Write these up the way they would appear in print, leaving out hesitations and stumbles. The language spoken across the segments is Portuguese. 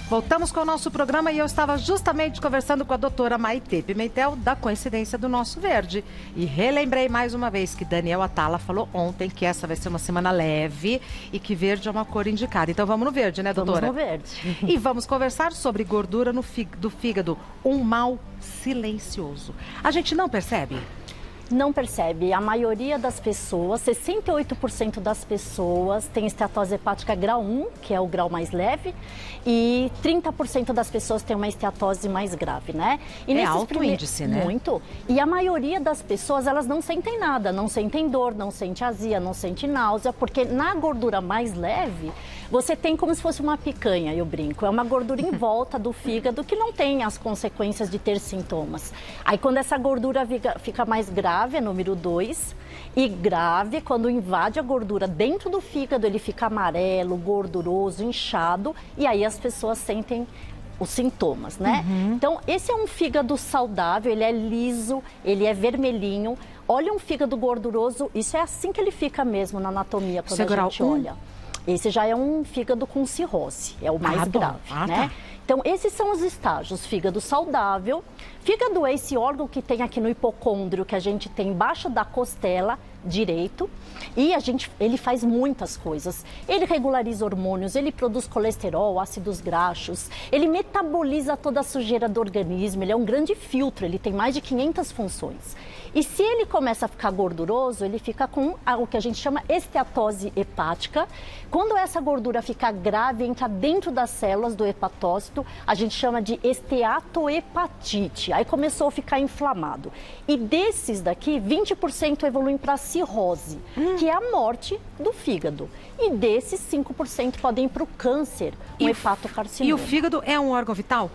Voltamos com o nosso programa e eu estava justamente conversando com a doutora Maitê Pimentel da coincidência do nosso verde. E relembrei mais uma vez que Daniel Atala falou ontem que essa vai ser uma semana leve e que verde é uma cor indicada. Então vamos no verde, né, doutora? Vamos no verde. E vamos conversar sobre gordura do fígado, um mal silencioso. A gente não percebe? Não percebe. A maioria das pessoas, 68% das pessoas tem esteatose hepática grau 1, que é o grau mais leve, e 30% das pessoas tem uma esteatose mais grave, né? E é alto índice, né? Muito. E a maioria das pessoas, elas não sentem nada, não sentem dor, não sente azia, não sente náusea, porque na gordura mais leve, você tem como se fosse uma picanha, eu brinco. É uma gordura em volta do fígado que não tem as consequências de ter sintomas. Aí quando essa gordura fica mais grave, é número 2, e grave, quando invade a gordura dentro do fígado, ele fica amarelo, gorduroso, inchado, e aí as pessoas sentem os sintomas, né? Então, esse é um fígado saudável, ele é liso, ele é vermelhinho. Olha um fígado gorduroso, isso é assim que ele fica mesmo na anatomia, quando a gente olha. Esse já é um fígado com cirrose, é o mais grave, né? Então, esses são os estágios: fígado saudável. Fígado é esse órgão que tem aqui no hipocôndrio, que a gente tem embaixo da costela direito, e ele faz muitas coisas. Ele regulariza hormônios, ele produz colesterol, ácidos graxos, ele metaboliza toda a sujeira do organismo, ele é um grande filtro, ele tem mais de 500 funções. E se ele começa a ficar gorduroso, ele fica com o que a gente chama esteatose hepática. Quando essa gordura fica grave, entra dentro das células do hepatócito, a gente chama de esteatohepatite. Aí começou a ficar inflamado. E desses daqui, 20% evoluem para cirrose, que é a morte do fígado. E desses, 5% podem ir para o câncer, o hepatocarcinoma. E o fígado é um órgão vital?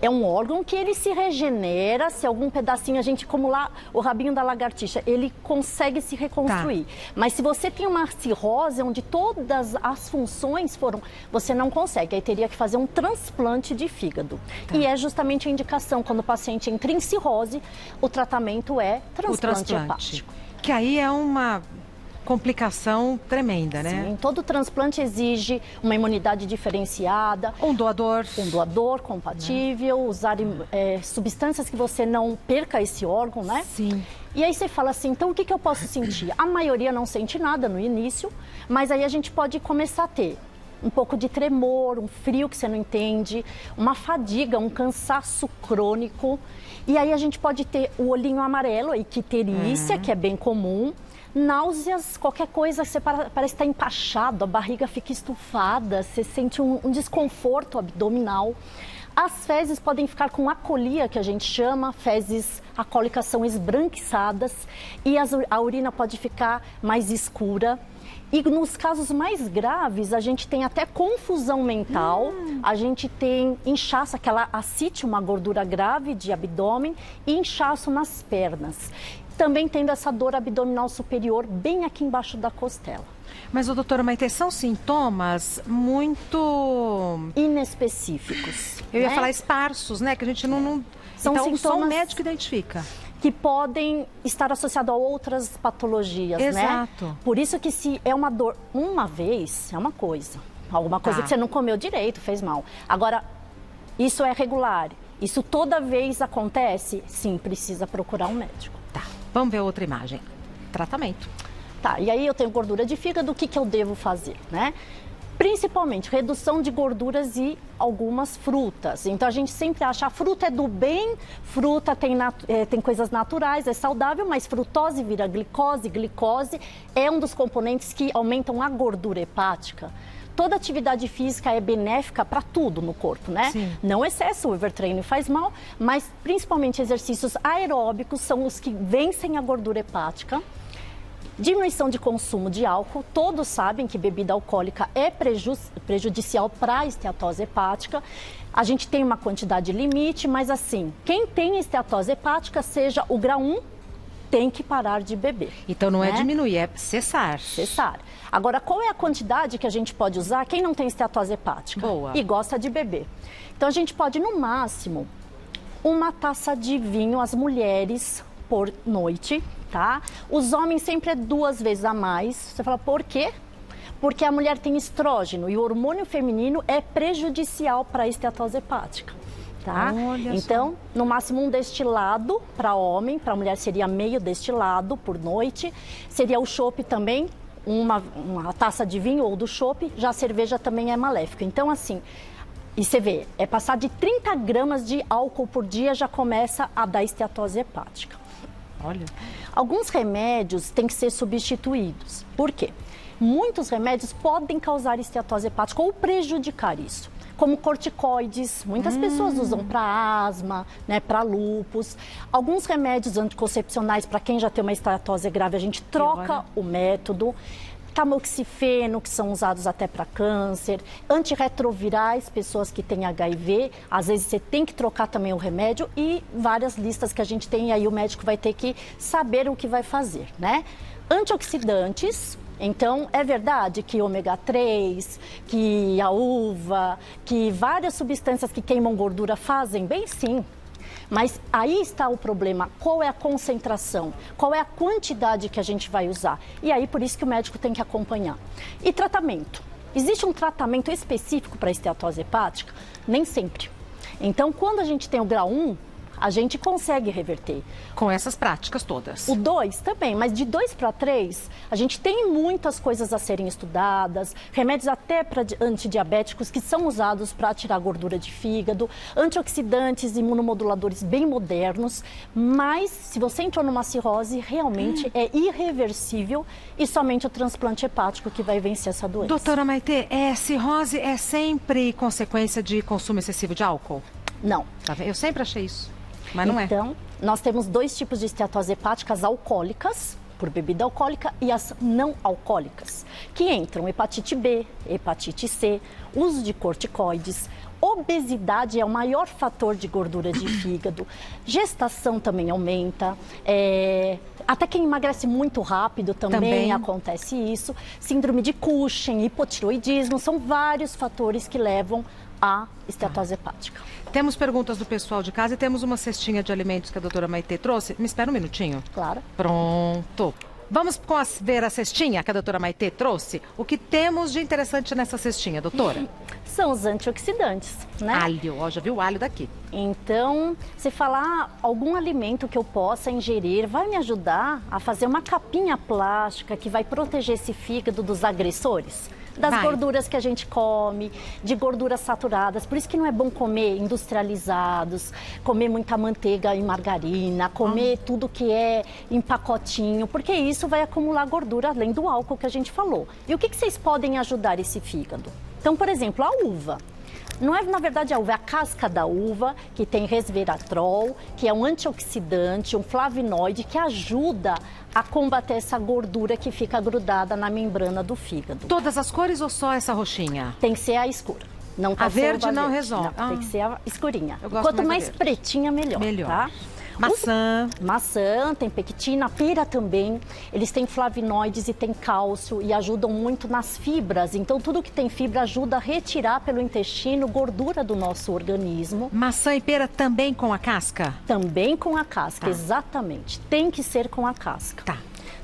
É um órgão que ele se regenera, se algum pedacinho a gente, como lá o rabinho da lagartixa, ele consegue se reconstruir. Mas se você tem uma cirrose onde todas as funções foram, você não consegue, aí teria que fazer um transplante de fígado. E é justamente a indicação, quando o paciente entra em cirrose, o tratamento é transplante hepático. Que aí é uma complicação tremenda, né? Sim, todo transplante exige uma imunidade diferenciada. Um doador. Um doador compatível, usar substâncias que você não perca esse órgão, né? Sim. E aí você fala assim, então o que eu posso sentir? A maioria não sente nada no início, mas aí a gente pode começar a ter um pouco de tremor, um frio que você não entende, uma fadiga, um cansaço crônico. E aí a gente pode ter o olhinho amarelo, a icterícia, que é bem comum. Náuseas, qualquer coisa, você parece estar empachado, a barriga fica estufada, você sente um desconforto abdominal. As fezes podem ficar com acolia, que a gente chama, fezes acólicas são esbranquiçadas, e a urina pode ficar mais escura. E nos casos mais graves, a gente tem até confusão mental, a gente tem inchaço, aquela ascite, uma gordura grave de abdômen, e inchaço nas pernas. Também tendo essa dor abdominal superior bem aqui embaixo da costela. Mas, doutora Maitê, são sintomas muito inespecíficos. Eu ia falar esparsos, né? Que a gente não... São então, sintomas só o médico identifica. Que podem estar associados a outras patologias, né? Exato. Por isso que se é uma dor uma vez, é uma coisa. Alguma coisa que você não comeu direito, fez mal. Agora, isso é regular. Isso toda vez acontece? Sim, precisa procurar um médico. Tá. Vamos ver outra imagem. Tratamento. Tá, e aí eu tenho gordura de fígado, o que eu devo fazer, né? Principalmente redução de gorduras e algumas frutas. Então a gente sempre acha a fruta é do bem, fruta tem coisas naturais, é saudável, mas frutose vira glicose, glicose é um dos componentes que aumentam a gordura hepática. Toda atividade física é benéfica para tudo no corpo, né? Sim. Não excesso, o overtraining faz mal, mas principalmente exercícios aeróbicos são os que vencem a gordura hepática. Diminuição de consumo de álcool, todos sabem que bebida alcoólica é prejudicial para a esteatose hepática. A gente tem uma quantidade limite, mas assim, quem tem esteatose hepática, seja o grau 1, tem que parar de beber. Então não é diminuir, é cessar. Cessar. Agora, qual é a quantidade que a gente pode usar quem não tem esteatose hepática? Boa. E gosta de beber. Então a gente pode, no máximo, uma taça de vinho, as mulheres, por noite, tá? Os homens sempre é 2 vezes a mais. Você fala, por quê? Porque a mulher tem estrógeno e o hormônio feminino é prejudicial para a esteatose hepática. Tá? Então, no máximo um destilado para homem, para mulher seria meio destilado por noite. Seria o chopp também, uma taça de vinho ou do chopp, já a cerveja também é maléfica. Então, assim, e você vê, é passar de 30 gramas de álcool por dia já começa a dar esteatose hepática. Olha. Alguns remédios têm que ser substituídos. Por quê? Muitos remédios podem causar esteatose hepática ou prejudicar isso. Como corticoides, muitas pessoas usam para asma, né, para lúpus. Alguns remédios anticoncepcionais, para quem já tem uma esteatose grave, a gente troca o método. Tamoxifeno, que são usados até para câncer. Antirretrovirais, pessoas que têm HIV, às vezes você tem que trocar também o remédio. E várias listas que a gente tem, e aí o médico vai ter que saber o que vai fazer, né? Antioxidantes. Então, é verdade que ômega 3, que a uva, que várias substâncias que queimam gordura fazem bem, sim. Mas aí está o problema, qual é a concentração, qual é a quantidade que a gente vai usar. E aí, por isso que o médico tem que acompanhar. E tratamento? Existe um tratamento específico para a esteatose hepática? Nem sempre. Então, quando a gente tem o grau 1, a gente consegue reverter. Com essas práticas todas. O 2 também, mas de 2 para 3, a gente tem muitas coisas a serem estudadas, remédios até para antidiabéticos que são usados para tirar gordura de fígado, antioxidantes, imunomoduladores bem modernos, mas se você entrou numa cirrose, realmente é irreversível e somente o transplante hepático que vai vencer essa doença. Doutora Maitê, cirrose é sempre consequência de consumo excessivo de álcool? Não. Eu sempre achei isso. Mas não então, nós temos 2 tipos de esteatose hepáticas alcoólicas, por bebida alcoólica, e as não alcoólicas, que entram hepatite B, hepatite C, uso de corticoides, obesidade é o maior fator de gordura de fígado, gestação também aumenta, até quem emagrece muito rápido também acontece isso, síndrome de Cushing, hipotiroidismo, são vários fatores que levam à esteatose hepática. Temos perguntas do pessoal de casa e temos uma cestinha de alimentos que a doutora Maitê trouxe. Me espera um minutinho. Claro. Pronto. Vamos ver a cestinha que a doutora Maitê trouxe? O que temos de interessante nessa cestinha, doutora? São os antioxidantes, né? Alho, ó, já viu o alho daqui. Então, se falar algum alimento que eu possa ingerir, vai me ajudar a fazer uma capinha plástica que vai proteger esse fígado dos agressores? Das gorduras que a gente come, de gorduras saturadas. Por isso que não é bom comer industrializados, comer muita manteiga e margarina, comer tudo que é em pacotinho, porque isso vai acumular gordura além do álcool que a gente falou. E o que vocês podem ajudar esse fígado? Então, por exemplo, a uva. Não é, na verdade, a uva, é a casca da uva, que tem resveratrol, que é um antioxidante, um flavonoide, que ajuda a combater essa gordura que fica grudada na membrana do fígado. Todas as cores ou só essa roxinha? Tem que ser a escura. Não a verde não resolve. Não, tem que ser a escurinha. Quanto mais pretinha, melhor. Tá? Maçã. Maçã, tem pectina, pera também. Eles têm flavonoides e tem cálcio e ajudam muito nas fibras. Então, tudo que tem fibra ajuda a retirar pelo intestino gordura do nosso organismo. Maçã e pera também com a casca? Também com a casca, exatamente. Tem que ser com a casca. Tá.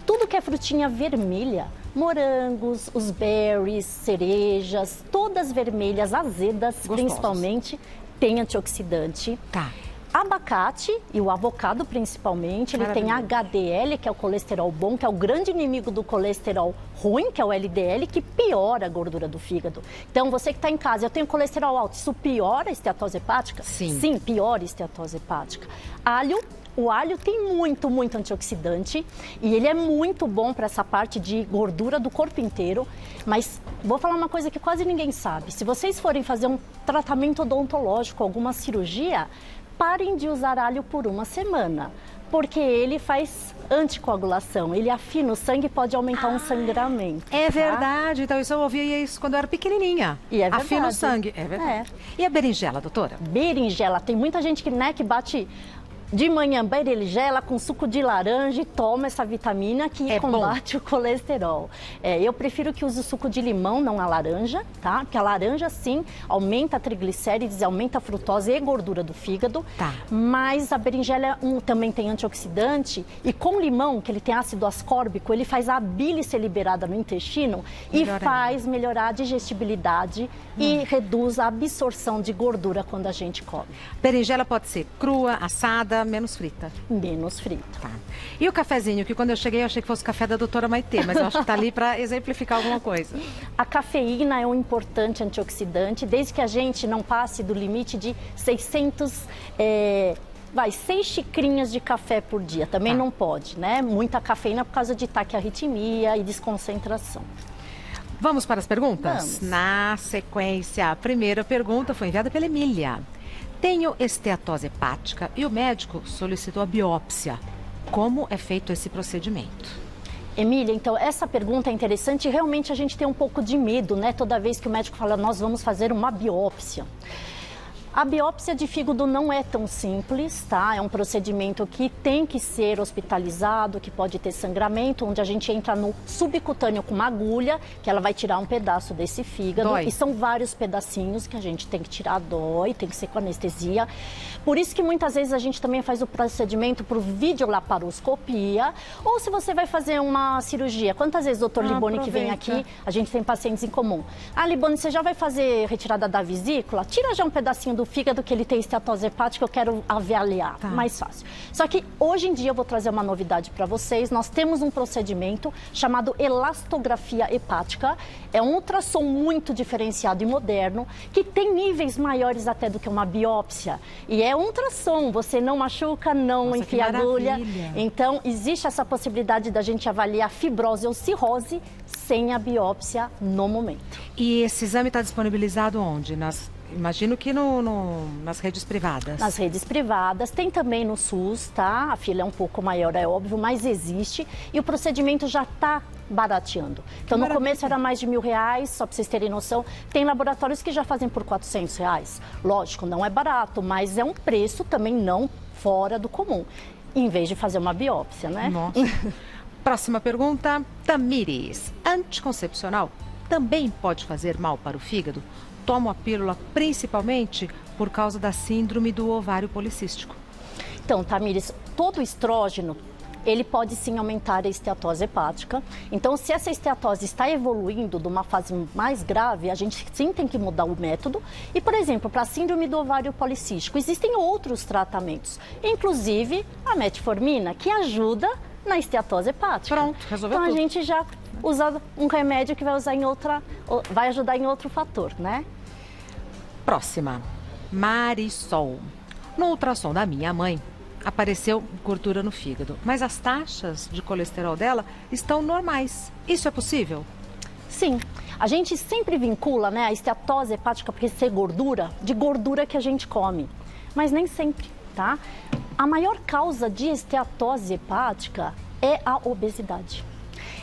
Tudo que é frutinha vermelha, morangos, os berries, cerejas, todas vermelhas, azedas, principalmente, tem antioxidante. Tá. Abacate e o avocado principalmente, ele tem HDL, que é o colesterol bom, que é o grande inimigo do colesterol ruim, que é o LDL, que piora a gordura do fígado. Então, você que está em casa, eu tenho colesterol alto, isso piora a esteatose hepática? Sim. Sim, piora a esteatose hepática. Alho. O alho tem muito antioxidante e ele é muito bom para essa parte de gordura do corpo inteiro. Mas vou falar uma coisa que quase ninguém sabe. Se vocês forem fazer um tratamento odontológico, alguma cirurgia, parem de usar alho por uma semana, porque ele faz anticoagulação, ele afina o sangue e pode aumentar um sangramento. É verdade, então isso eu ouvia isso quando eu era pequenininha. E é verdade. Afina o sangue, é verdade. E a berinjela, doutora? Berinjela, tem muita gente que bate De manhã, berinjela com suco de laranja e toma essa vitamina que combate o colesterol. Eu prefiro que use o suco de limão, não a laranja, tá? Porque a laranja, sim, aumenta a triglicérides, aumenta a frutose e gordura do fígado. Tá. Mas a berinjela também tem antioxidante e com limão, que ele tem ácido ascórbico, ele faz a bile ser liberada no intestino e faz melhorar a digestibilidade e reduz a absorção de gordura quando a gente come. Berinjela pode ser crua, assada, menos frita. Menos frita. Tá. E o cafezinho, que quando eu cheguei eu achei que fosse o café da doutora Maitê, mas eu acho que tá ali para exemplificar alguma coisa. A cafeína é um importante antioxidante, desde que a gente não passe do limite de 600... 6 xicrinhas de café por dia. Também não pode, né? Muita cafeína por causa de taquiarritmia e desconcentração. Vamos para as perguntas? Vamos. Na sequência, a primeira pergunta foi enviada pela Emília. Tenho esteatose hepática e o médico solicitou a biópsia. Como é feito esse procedimento? Emília, então essa pergunta é interessante e realmente a gente tem um pouco de medo, né? Toda vez que o médico fala, nós vamos fazer uma biópsia. A biópsia de fígado não é tão simples, tá? É um procedimento que tem que ser hospitalizado, que pode ter sangramento, onde a gente entra no subcutâneo com uma agulha, que ela vai tirar um pedaço desse fígado. Dói. E são vários pedacinhos que a gente tem que tirar, dói, tem que ser com anestesia. Por isso que muitas vezes a gente também faz o procedimento por videolaparoscopia, ou se você vai fazer uma cirurgia. Quantas vezes, doutor Liboni, que vem aqui, a gente tem pacientes em comum. Ah, Liboni, você já vai fazer retirada da vesícula? Tira já um pedacinho do fígado que ele tem esteatose hepática, eu quero avaliar, mais fácil. Só que hoje em dia eu vou trazer uma novidade para vocês, nós temos um procedimento chamado elastografia hepática, é um ultrassom muito diferenciado e moderno, que tem níveis maiores até do que uma biópsia, e é um ultrassom, você não machuca, não enfia agulha, então existe essa possibilidade da gente avaliar fibrose ou cirrose sem a biópsia no momento. E esse exame está disponibilizado onde? Imagino que nas redes privadas. Nas redes privadas, tem também no SUS, tá? A fila é um pouco maior, é óbvio, mas existe. E o procedimento já está barateando. Então, no começo era mais de R$1.000, só para vocês terem noção. Tem laboratórios que já fazem por R$400. Lógico, não é barato, mas é um preço também não fora do comum. Em vez de fazer uma biópsia, né? Nossa. Próxima pergunta, Tamires. Anticoncepcional também pode fazer mal para o fígado? Tomo a pílula principalmente por causa da síndrome do ovário policístico. Então, Tamires, todo estrógeno, ele pode sim aumentar a esteatose hepática. Então, se essa esteatose está evoluindo de uma fase mais grave, a gente sim tem que mudar o método. E, por exemplo, para a síndrome do ovário policístico, existem outros tratamentos, inclusive a metformina, que ajuda na esteatose hepática. Pronto, resolveu tudo. Então, a gente já usa um remédio que vai vai ajudar em outro fator, né? Próxima, Marisol. No ultrassom da minha mãe, apareceu gordura no fígado, mas as taxas de colesterol dela estão normais. Isso é possível? Sim. A gente sempre vincula, né, a esteatose hepática, porque ser gordura, de gordura que a gente come. Mas nem sempre, tá? A maior causa de esteatose hepática é a obesidade.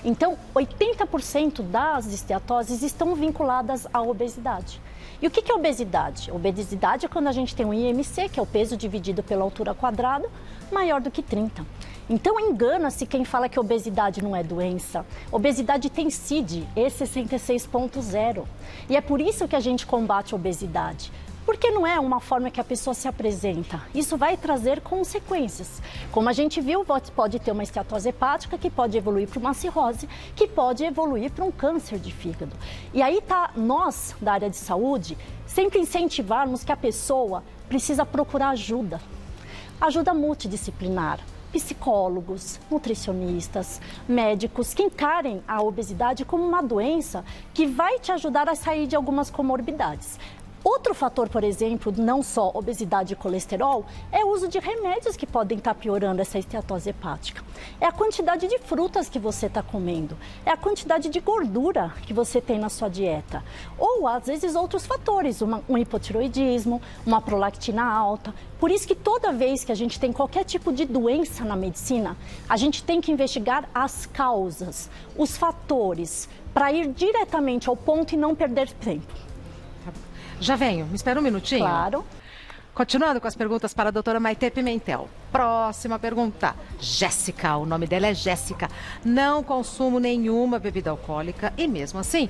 Então, 80% das esteatoses estão vinculadas à obesidade. E o que é obesidade? Obesidade é quando a gente tem um IMC, que é o peso dividido pela altura quadrada, maior do que 30. Então, engana-se quem fala que obesidade não é doença. Obesidade tem CID, E66.0. E é por isso que a gente combate a obesidade. Porque não é uma forma que a pessoa se apresenta. Isso vai trazer consequências. Como a gente viu, pode ter uma esteatose hepática, que pode evoluir para uma cirrose, que pode evoluir para um câncer de fígado. E aí tá nós, da área de saúde, sempre incentivarmos que a pessoa precisa procurar ajuda. Ajuda multidisciplinar. Psicólogos, nutricionistas, médicos que encarem a obesidade como uma doença que vai te ajudar a sair de algumas comorbidades. Outro fator, por exemplo, não só obesidade e colesterol, é o uso de remédios que podem estar piorando essa esteatose hepática. É a quantidade de frutas que você está comendo, é a quantidade de gordura que você tem na sua dieta. Ou, às vezes, outros fatores, um hipotiroidismo, uma prolactina alta. Por isso que toda vez que a gente tem qualquer tipo de doença na medicina, a gente tem que investigar as causas, os fatores, para ir diretamente ao ponto e não perder tempo. Já venho, me espera um minutinho. Claro. Continuando com as perguntas para a doutora Maitê Pimentel. Próxima pergunta. Jéssica, o nome dela é Jéssica. Não consumo nenhuma bebida alcoólica e mesmo assim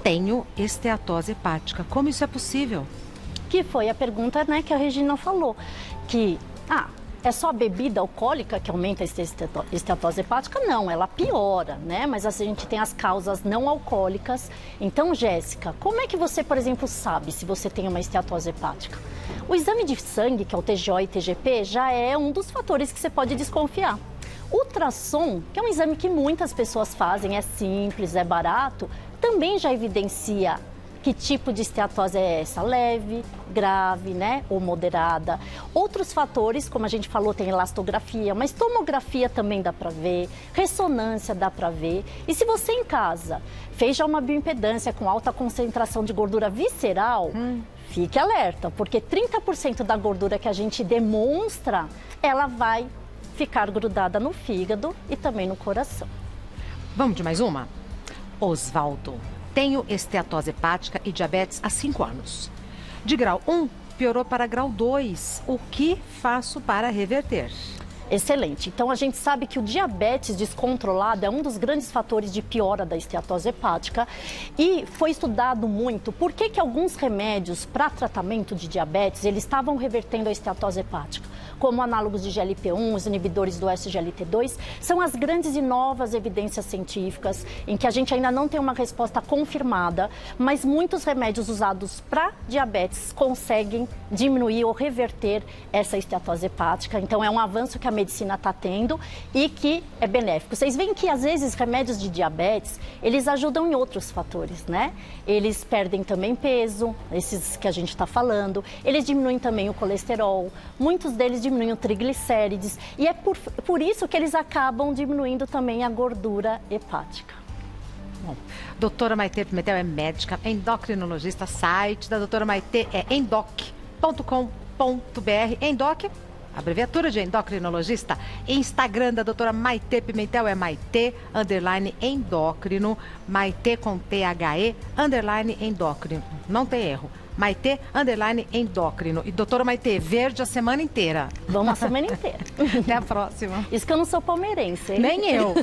tenho esteatose hepática. Como isso é possível? Que foi a pergunta, né, que a Regina falou. Que, é só a bebida alcoólica que aumenta a esteatose hepática? Não, ela piora, né? Mas a gente tem as causas não alcoólicas. Então, Jéssica, como é que você, por exemplo, sabe se você tem uma esteatose hepática? O exame de sangue, que é o TGO e TGP, já é um dos fatores que você pode desconfiar. Ultrassom, que é um exame que muitas pessoas fazem, é simples, é barato, também já evidencia que tipo de esteatose é essa, leve, grave, né, ou moderada. Outros fatores, como a gente falou, tem elastografia, mas tomografia também dá para ver, ressonância dá para ver. E se você em casa fez já uma bioimpedância com alta concentração de gordura visceral, fique alerta, porque 30% da gordura que a gente demonstra, ela vai ficar grudada no fígado e também no coração. Vamos de mais uma? Osvaldo. Tenho esteatose hepática e diabetes há 5 anos. De grau 1, piorou para grau 2. O que faço para reverter? Excelente. Então, a gente sabe que o diabetes descontrolado é um dos grandes fatores de piora da esteatose hepática e foi estudado muito por que alguns remédios para tratamento de diabetes, eles estavam revertendo a esteatose hepática, como análogos de GLP-1, os inibidores do SGLT2, são as grandes e novas evidências científicas em que a gente ainda não tem uma resposta confirmada, mas muitos remédios usados para diabetes conseguem diminuir ou reverter essa esteatose hepática. Então, é um avanço que a medicina está tendo e que é benéfico. Vocês veem que, às vezes, remédios de diabetes, eles ajudam em outros fatores, né? Eles perdem também peso, esses que a gente está falando, eles diminuem também o colesterol, muitos deles diminuem o triglicérides e é por isso que eles acabam diminuindo também a gordura hepática. Bom, doutora Maitê Pimentel é médica, endocrinologista, site da doutora Maitê é endoc.com.br, endoc, abreviatura de endocrinologista. Instagram da doutora Maitê Pimentel é Maitê_endócrino, Maitê com THE, _endócrino, não tem erro. Maitê_endócrino. E doutora Maitê, verde a semana inteira. Vamos a semana inteira. Até a próxima. Isso que eu não sou palmeirense, hein? Nem eu.